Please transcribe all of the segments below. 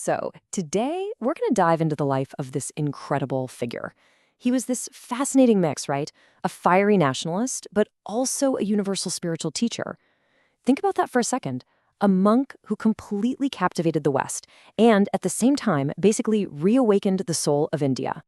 So, today we're going to dive into the life of this incredible figure. He was this fascinating mix, right? A fiery nationalist, but also a universal spiritual teacher. Think about that for a second. A monk who completely captivated the West and, at the same time, basically reawakened the soul of India.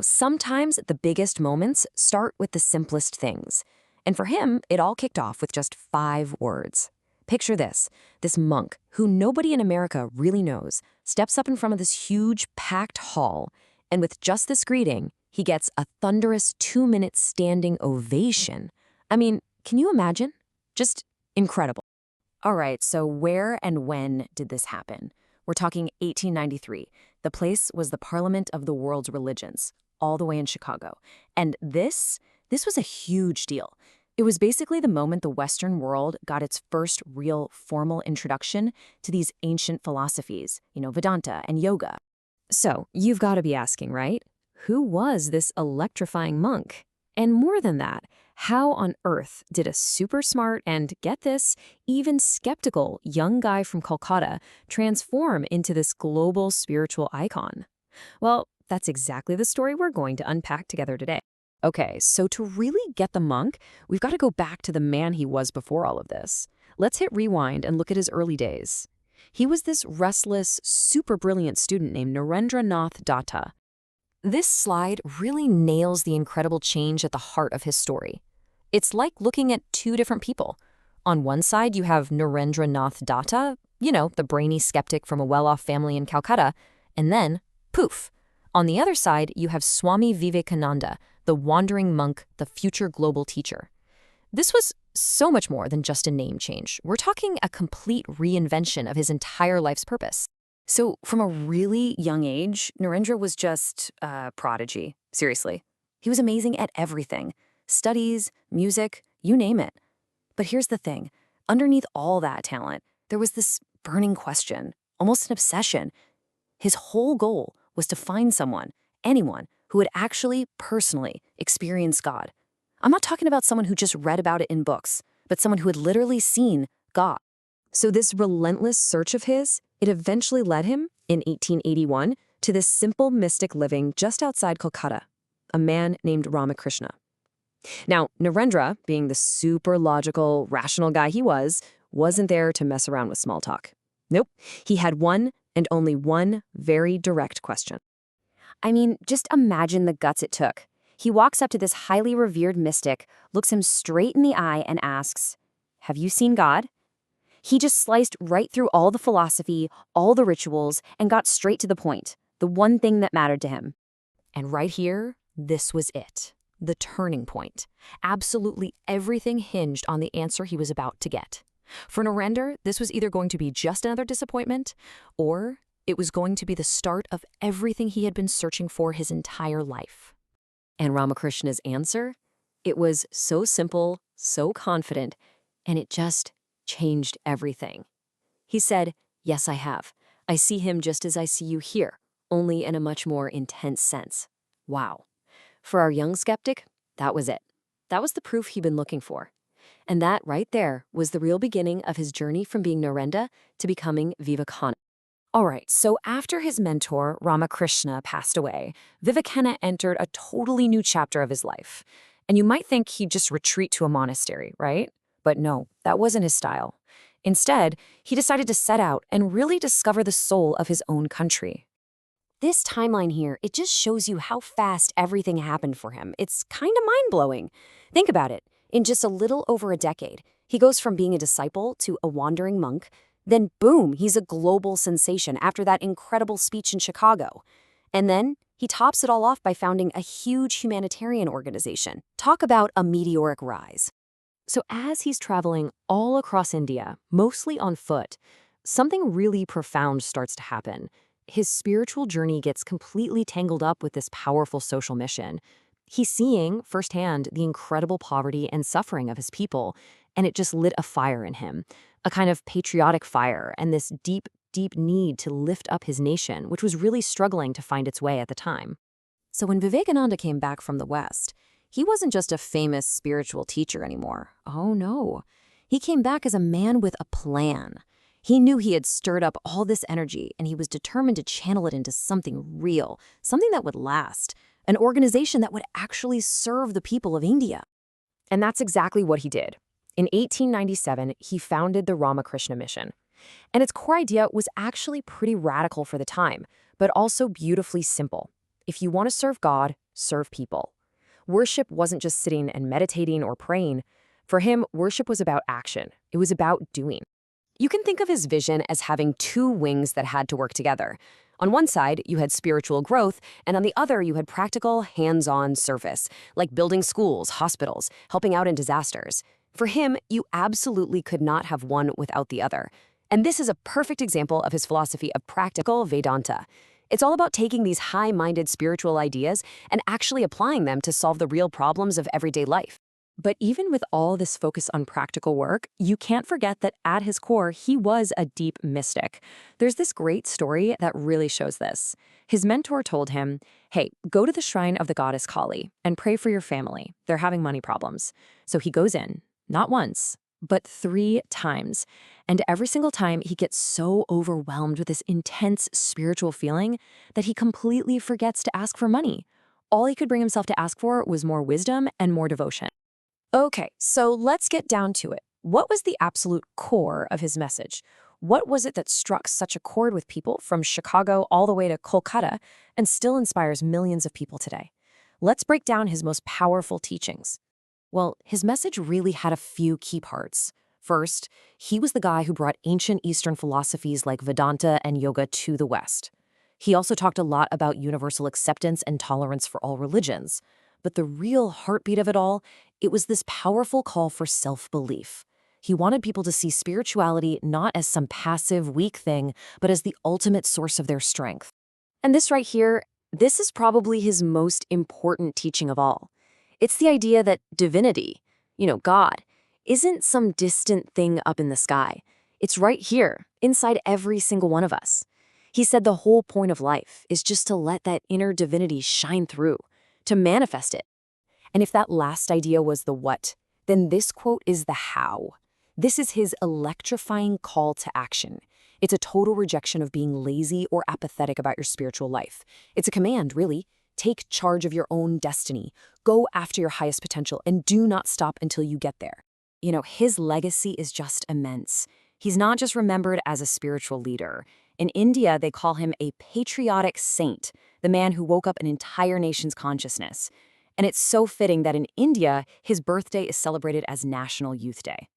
Sometimes the biggest moments start with the simplest things. And for him, it all kicked off with just 5 words. Picture this monk, who nobody in America really knows, steps up in front of this huge, packed hall, and with just this greeting, he gets a thunderous 2-minute standing ovation. I mean, can you imagine? Just incredible. All right, so where and when did this happen? We're talking 1893. The place was the Parliament of the World's Religions, all the way in Chicago. And this was a huge deal. It was basically the moment the Western world got its first real formal introduction to these ancient philosophies, Vedanta and yoga. So, you've got to be asking, right? Who was this electrifying monk? And more than that, how on earth did a super smart and, get this, even skeptical young guy from Kolkata transform into this global spiritual icon? Well, that's exactly the story we're going to unpack together today. Okay, so to really get the monk, we've got to go back to the man he was before all of this. Let's hit rewind and look at his early days. He was this restless, super brilliant student named Narendra Nath Datta. This slide really nails the incredible change at the heart of his story. It's like looking at 2 different people. On one side, you have Narendra Nath Datta, the brainy skeptic from a well-off family in Calcutta, and then, poof. On the other side, you have Swami Vivekananda, the wandering monk, the future global teacher. This was so much more than just a name change. We're talking a complete reinvention of his entire life's purpose. So from a really young age, Narendra was just a prodigy. Seriously. He was amazing at everything. Studies, music, you name it. But here's the thing. Underneath all that talent, there was this burning question, almost an obsession. His whole goal was to find someone, anyone, who would actually, personally experience God. I'm not talking about someone who just read about it in books, but someone who had literally seen God. So this relentless search of his, it eventually led him, in 1881, to this simple mystic living just outside Kolkata, a man named Ramakrishna. Now, Narendra, being the super logical, rational guy he was, wasn't there to mess around with small talk. Nope, he had one and only one very direct question. I mean, just imagine the guts it took. He walks up to this highly revered mystic, looks him straight in the eye, and asks, "Have you seen God?" He just sliced right through all the philosophy, all the rituals, and got straight to the point, the one thing that mattered to him. And right here, this was it, the turning point. Absolutely everything hinged on the answer he was about to get. For Narendra, this was either going to be just another disappointment, or it was going to be the start of everything he had been searching for his entire life. And Ramakrishna's answer? It was so simple, so confident, and it just changed everything. He said, "Yes, I have. I see him just as I see you here, only in a much more intense sense." Wow. For our young skeptic, that was it. That was the proof he'd been looking for. And that right there was the real beginning of his journey from being Narendra to becoming Vivekananda. All right, so after his mentor, Ramakrishna, passed away, Vivekananda entered a totally new chapter of his life. And you might think he'd just retreat to a monastery, right? But no, that wasn't his style. Instead, he decided to set out and really discover the soul of his own country. This timeline here, it just shows you how fast everything happened for him. It's kind of mind-blowing. Think about it. In just a little over a decade, he goes from being a disciple to a wandering monk. Then boom, he's a global sensation after that incredible speech in Chicago. And then he tops it all off by founding a huge humanitarian organization. Talk about a meteoric rise. So as he's traveling all across India, mostly on foot, something really profound starts to happen. His spiritual journey gets completely tangled up with this powerful social mission. He's seeing firsthand the incredible poverty and suffering of his people, and it just lit a fire in him, a kind of patriotic fire, and this deep, deep need to lift up his nation, which was really struggling to find its way at the time. So when Vivekananda came back from the West, he wasn't just a famous spiritual teacher anymore. Oh no. He came back as a man with a plan. He knew he had stirred up all this energy, and he was determined to channel it into something real, something that would last, an organization that would actually serve the people of India. And that's exactly what he did. In 1897, he founded the Ramakrishna Mission. And its core idea was actually pretty radical for the time, but also beautifully simple. If you want to serve God, serve people. Worship wasn't just sitting and meditating or praying. For him, worship was about action. It was about doing. You can think of his vision as having two wings that had to work together. On one side, you had spiritual growth, and on the other, you had practical, hands-on service, like building schools, hospitals, helping out in disasters. For him, you absolutely could not have one without the other. And this is a perfect example of his philosophy of practical Vedanta. It's all about taking these high-minded spiritual ideas and actually applying them to solve the real problems of everyday life. But even with all this focus on practical work, you can't forget that at his core, he was a deep mystic. There's this great story that really shows this. His mentor told him, hey, go to the shrine of the goddess Kali and pray for your family. They're having money problems. So he goes in, not once, but 3 times. And every single time, he gets so overwhelmed with this intense spiritual feeling that he completely forgets to ask for money. All he could bring himself to ask for was more wisdom and more devotion. Okay, so let's get down to it. What was the absolute core of his message? What was it that struck such a chord with people from Chicago all the way to Kolkata and still inspires millions of people today? Let's break down his most powerful teachings. Well, his message really had a few key parts. First, he was the guy who brought ancient Eastern philosophies like Vedanta and yoga to the West. He also talked a lot about universal acceptance and tolerance for all religions. But the real heartbeat of it all, it was this powerful call for self-belief. He wanted people to see spirituality not as some passive, weak thing, but as the ultimate source of their strength. And this right here, this is probably his most important teaching of all. It's the idea that divinity, God, isn't some distant thing up in the sky. It's right here, inside every single one of us. He said the whole point of life is just to let that inner divinity shine through, to manifest it. And if that last idea was the what, then this quote is the how. This is his electrifying call to action. It's a total rejection of being lazy or apathetic about your spiritual life. It's a command, really. Take charge of your own destiny. Go after your highest potential and do not stop until you get there. His legacy is just immense. He's not just remembered as a spiritual leader. In India, they call him a patriotic saint, the man who woke up an entire nation's consciousness. And it's so fitting that in India, his birthday is celebrated as National Youth Day.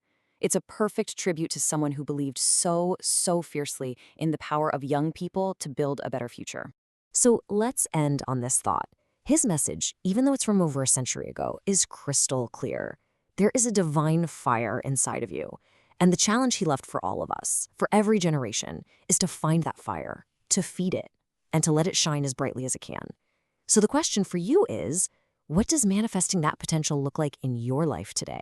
It's a perfect tribute to someone who believed so fiercely in the power of young people to build a better future. So let's end on this thought. His message, even though it's from over a century ago, is crystal clear. There is a divine fire inside of you. And the challenge he left for all of us, for every generation, is to find that fire, to feed it, and to let it shine as brightly as it can. So the question for you is, what does manifesting that potential look like in your life today?